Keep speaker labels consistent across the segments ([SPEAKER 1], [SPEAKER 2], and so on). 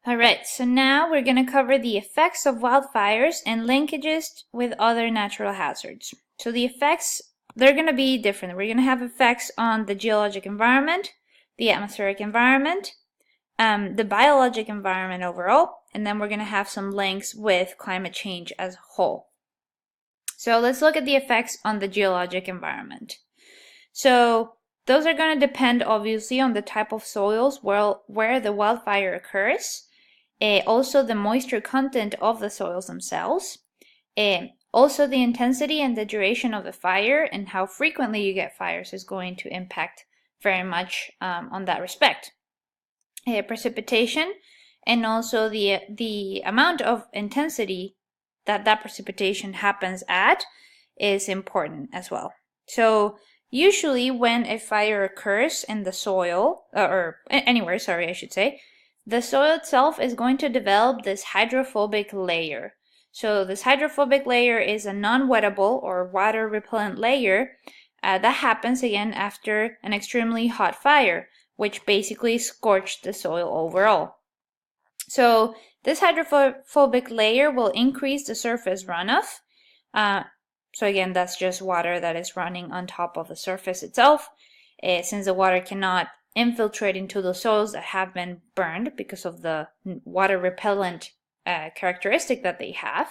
[SPEAKER 1] All right, so now we're going to cover the effects of wildfires and linkages with other natural hazards. So the effects, they're going to be different. We're going to have effects on the geologic environment, the atmospheric environment, the biologic environment overall, and then we're going to have some links with climate change as a whole. So let's look at the effects on the geologic environment. So those are going to depend obviously on the type of soils where the wildfire occurs, also the moisture content of the soils themselves, also the intensity and the duration of the fire, and how frequently you get fires is going to impact very much on that respect. Precipitation, and also the amount of intensity that precipitation happens at is important as well. So usually when a fire occurs in the soil, or anywhere, sorry, I should say, the soil itself is going to develop this hydrophobic layer. So this hydrophobic layer is a non-wettable or water repellent layer that happens again after an extremely hot fire, which basically scorched the soil overall. So this hydrophobic layer will increase the surface runoff. So again, that's just water that is running on top of the surface itself, since the water cannot infiltrate into the soils that have been burned because of the water repellent characteristic that they have.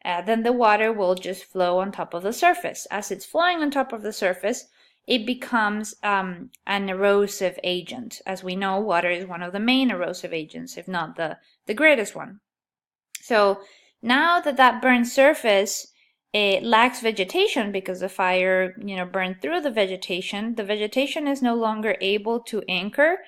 [SPEAKER 1] Then the water will just flow on top of the surface. As it's flowing on top of the surface, it becomes an erosive agent. As we know, water is one of the main erosive agents, if not the greatest one. So now that burned surface, it lacks vegetation because the fire, burned through the vegetation. The vegetation is no longer able to anchor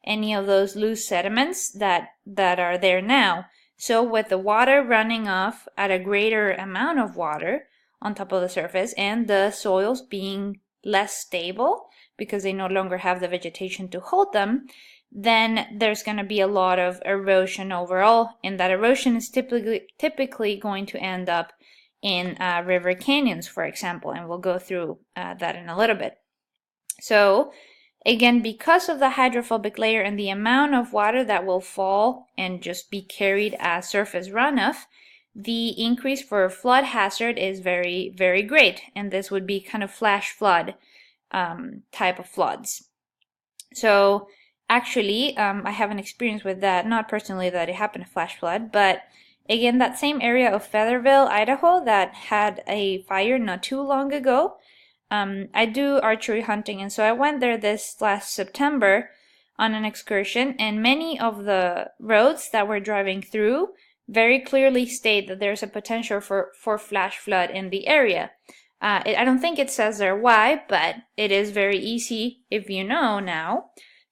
[SPEAKER 1] any of those loose sediments that are there now. So with the water running off at a greater amount of water on top of the surface and the soils being less stable because they no longer have the vegetation to hold them, then there's going to be a lot of erosion overall, and that erosion is typically going to end up in river canyons, for example, and we'll go through that in a little bit. So again, because of the hydrophobic layer and the amount of water that will fall and just be carried as surface runoff, the increase for flood hazard is very, very great, and this would be kind of flash flood type of floods. So actually, I have an experience with that, not personally that it happened to flash flood, but again, that same area of Featherville, Idaho, that had a fire not too long ago. I do archery hunting, and so I went there this last September on an excursion, and many of the roads that we're driving through very clearly state that there's a potential for flash flood in the area. I don't think it says there why, but it is very easy, if you know now,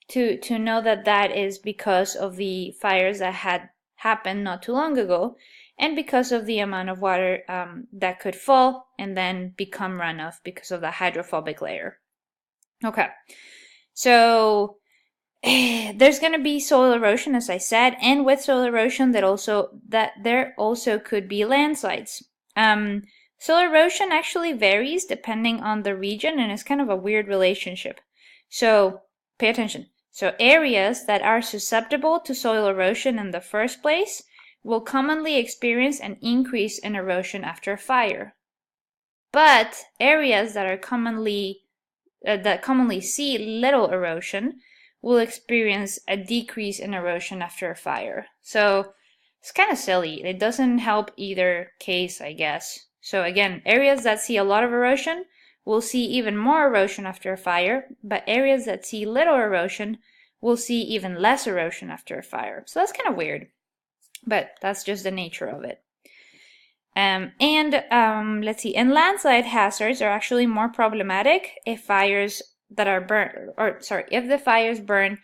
[SPEAKER 1] to know that is because of the fires that had happened not too long ago, and because of the amount of water that could fall and then become runoff because of the hydrophobic layer. Okay, so there's going to be soil erosion, as I said, and with soil erosion there also could be landslides. Soil erosion actually varies depending on the region, and it's kind of a weird relationship. So pay attention. So areas that are susceptible to soil erosion in the first place will commonly experience an increase in erosion after a fire. But areas that commonly see little erosion will experience a decrease in erosion after a fire. So it's kind of silly. It doesn't help either case, I guess. So again, areas that see a lot of erosion will see even more erosion after a fire, but areas that see little erosion will see even less erosion after a fire. So that's kind of weird, but that's just the nature of it. Let's see, and landslide hazards are actually more problematic if fires that are if the fires burn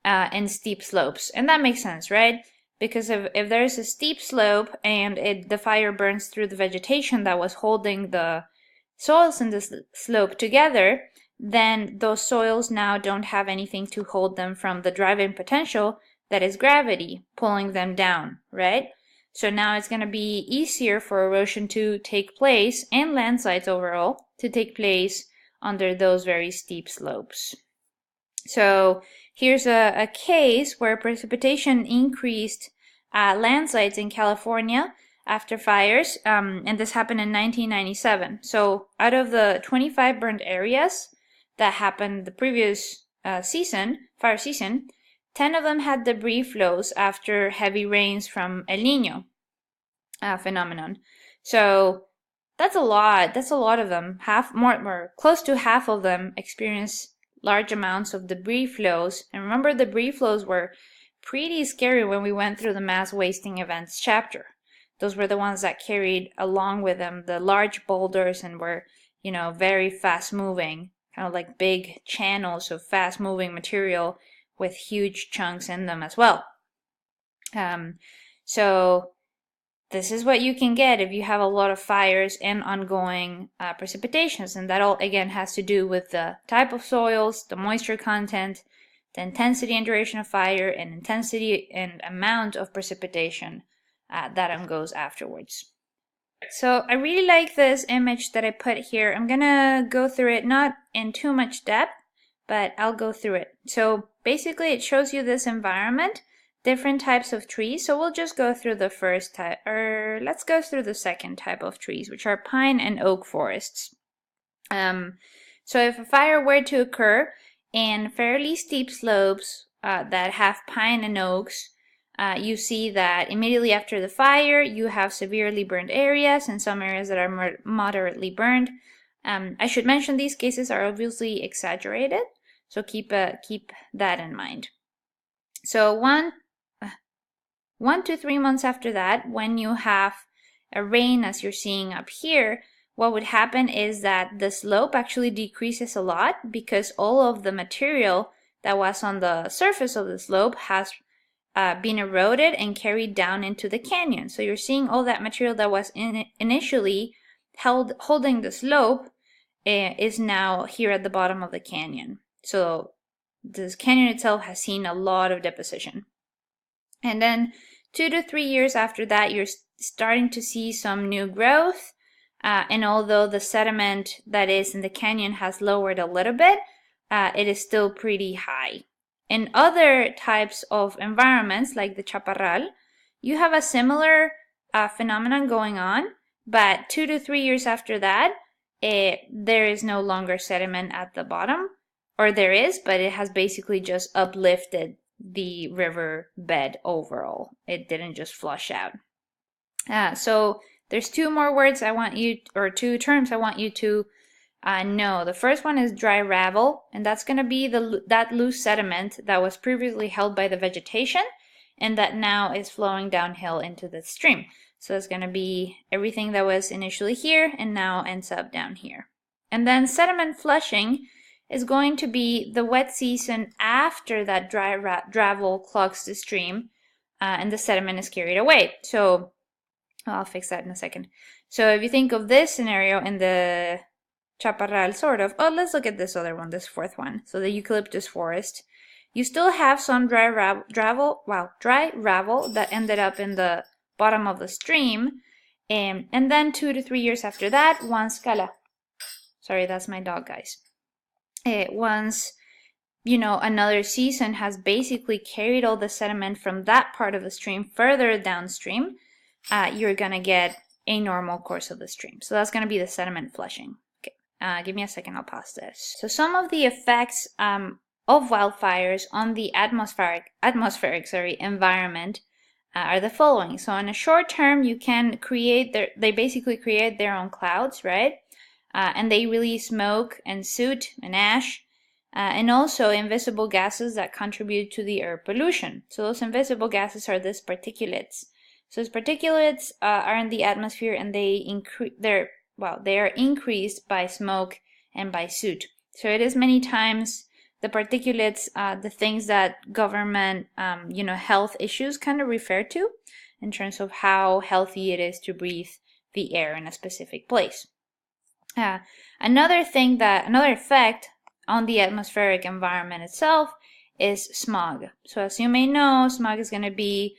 [SPEAKER 1] in steep slopes. And that makes sense, right? Because if there's a steep slope and the fire burns through the vegetation that was holding the soils in this slope together, then those soils now don't have anything to hold them from the driving potential that is gravity pulling them down, right? So now it's going to be easier for erosion to take place and landslides overall to take place under those very steep slopes. So Here's a case where precipitation increased landslides in California after fires, and this happened in 1997. So out of the 25 burned areas that happened the previous fire season, 10 of them had debris flows after heavy rains from El Nino phenomenon. So that's a lot. That's a lot of them. Close to half of them experience large amounts of debris flows. And remember, debris flows were pretty scary when we went through the mass wasting events chapter. Those were the ones that carried along with them the large boulders and were, very fast moving, kind of like big channels of fast moving material with huge chunks in them as well. So this is what you can get if you have a lot of fires and ongoing precipitations. And that all, again, has to do with the type of soils, the moisture content, the intensity and duration of fire, and intensity and amount of precipitation that goes afterwards. So I really like this image that I put here. I'm going to go through it, not in too much depth, but I'll go through it. So basically it shows you this environment, different types of trees. So we'll just go through the first type, or let's go through the second type of trees, which are pine and oak forests. So if a fire were to occur in fairly steep slopes that have pine and oaks, you see that immediately after the fire, you have severely burned areas and some areas that are moderately burned. I should mention these cases are obviously exaggerated, so keep that in mind. So 1 to 3 months after that, when you have a rain, as you're seeing up here, what would happen is that the slope actually decreases a lot because all of the material that was on the surface of the slope has been eroded and carried down into the canyon. So you're seeing all that material that was initially holding the slope is now here at the bottom of the canyon. So this canyon itself has seen a lot of deposition. And then 2 to 3 years after that, you're starting to see some new growth. And although the sediment that is in the canyon has lowered a little bit, it is still pretty high. In other types of environments, like the chaparral, you have a similar phenomenon going on, but 2 to 3 years after that, there is no longer sediment at the bottom, or there is, but it has basically just uplifted the river bed overall. It didn't just flush out. So there's two more words two terms I want you to know. The first one is dry ravel, and that's going to be that loose sediment that was previously held by the vegetation and that now is flowing downhill into the stream. So it's going to be everything that was initially here and now ends up down here. And then sediment flushing is going to be the wet season after that dry gravel clogs the stream and the sediment is carried away. So I'll fix that in a second. So if you think of this scenario in the chaparral, sort of. Oh, let's look at this other one, this fourth one. So the eucalyptus forest. You still have some dry gravel that ended up in the bottom of the stream. And then 2 to 3 years after that, sorry, that's my dog, guys. Once, another season has basically carried all the sediment from that part of the stream further downstream, you're going to get a normal course of the stream. So that's going to be the sediment flushing. Okay, give me a second, I'll pause this. So some of the effects of wildfires on the atmospheric environment are the following. So in a short term, you can they basically create their own clouds, right? And they release smoke and soot and ash, and also invisible gases that contribute to the air pollution. So those invisible gases are these particulates. So these particulates are in the atmosphere, and they are increased by smoke and by soot. So it is many times the particulates, the things that government, health issues kind of refer to in terms of how healthy it is to breathe the air in a specific place. Another effect on the atmospheric environment itself is smog. So as you may know, smog is going to be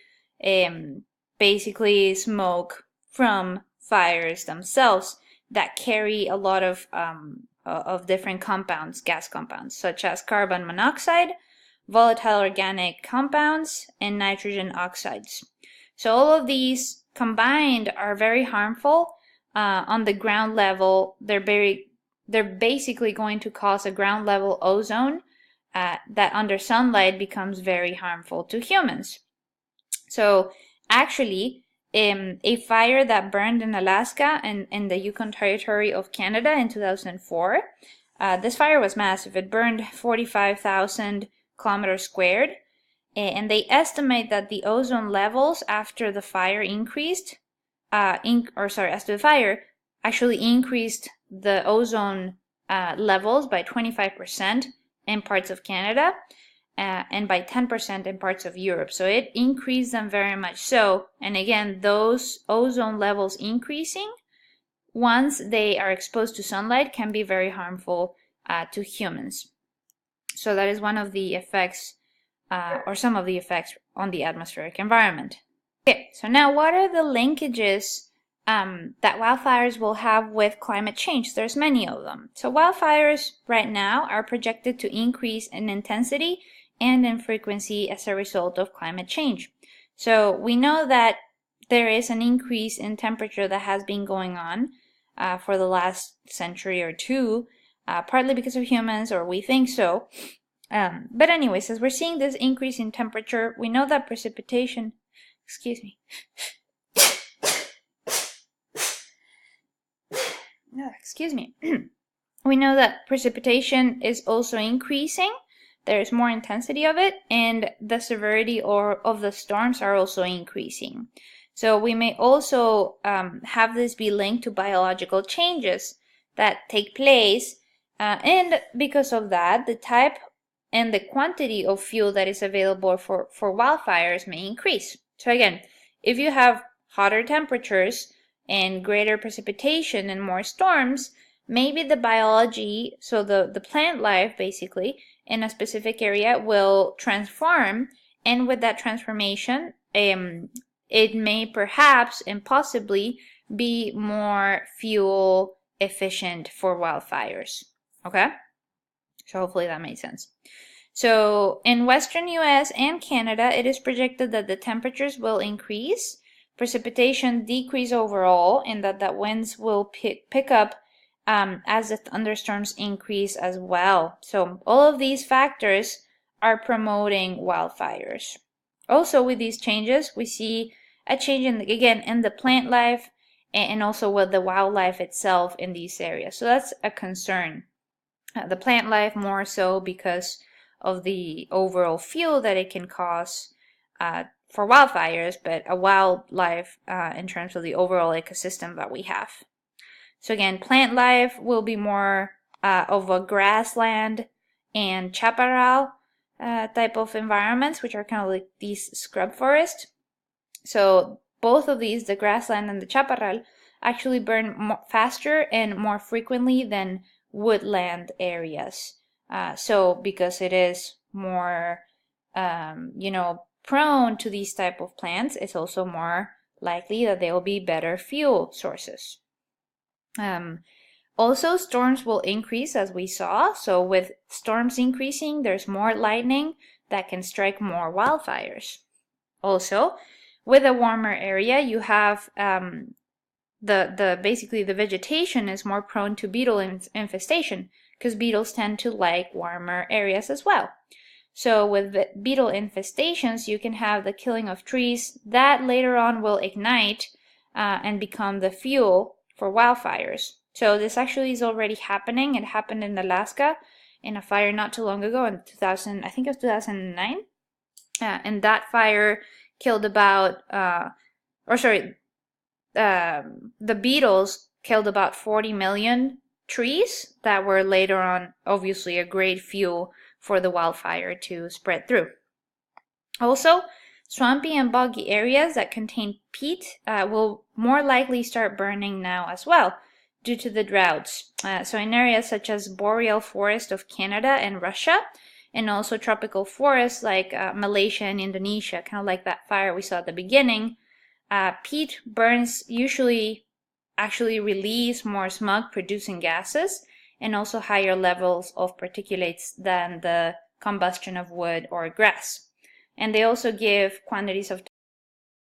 [SPEAKER 1] basically smoke from fires themselves that carry a lot of different compounds, gas compounds, such as carbon monoxide, volatile organic compounds, and nitrogen oxides. So all of these combined are very harmful on the ground level. They're basically going to cause a ground level ozone that under sunlight becomes very harmful to humans. So actually, a fire that burned in Alaska and in the Yukon Territory of Canada in 2004, this fire was massive. It burned 45,000 kilometers squared, and they estimate that the ozone levels after the fire increased, after the fire actually increased the ozone levels by 25% in parts of Canada, and by 10% in parts of Europe. So it increased them very much so. And again, those ozone levels increasing once they are exposed to sunlight can be very harmful to humans. So that is one of the effects, or some of the effects on the atmospheric environment. Okay, so now what are the linkages that wildfires will have with climate change? There's many of them. So wildfires right now are projected to increase in intensity and in frequency as a result of climate change. So we know that there is an increase in temperature that has been going on for the last century or two, partly because of humans, or we think so. But anyways, as we're seeing this increase in temperature, we know that precipitation, we know that precipitation is also increasing. There's more intensity of it, and the severity of the storms are also increasing. So we may also have this be linked to biological changes that take place, and because of that, the type and the quantity of fuel that is available for wildfires may increase. So again, if you have hotter temperatures and greater precipitation and more storms, maybe the biology, so the plant life basically, in a specific area will transform, and with that transformation, it may perhaps and possibly be more fuel efficient for wildfires. Okay? So hopefully that made sense. So in Western US and Canada, it is projected that the temperatures will increase, precipitation decrease overall, and that winds will pick up as the thunderstorms increase as well. So all of these factors are promoting wildfires. Also with these changes, we see a change in the plant life and also with the wildlife itself in these areas. So that's a concern. The plant life more so because of the overall fuel that it can cause for wildfires, but a wildlife in terms of the overall ecosystem that we have. So again, plant life will be more of a grassland and chaparral type of environments, which are kind of like these scrub forests. So both of these, the grassland and the chaparral, actually burn faster and more frequently than woodland areas. So because it is more, prone to these type of plants, it's also more likely that they will be better fuel sources. Also, storms will increase, as we saw. So with storms increasing, there's more lightning that can strike more wildfires. Also, with a warmer area, you have basically the vegetation is more prone to beetle infestation, because beetles tend to like warmer areas as well. So with beetle infestations, you can have the killing of trees that later on will ignite and become the fuel for wildfires. So this actually is already happening. It happened in Alaska in a fire not too long ago in 2009. And that fire killed about, the beetles killed about 40 million trees that were later on obviously a great fuel for the wildfire to spread through. Also, swampy and boggy areas that contain peat will more likely start burning now as well due to the droughts. So in areas such as boreal forest of Canada and Russia, and also tropical forests like Malaysia and Indonesia, kind of like that fire we saw at the beginning, peat burns usually actually release more smog producing gases and also higher levels of particulates than the combustion of wood or grass. And they also give quantities of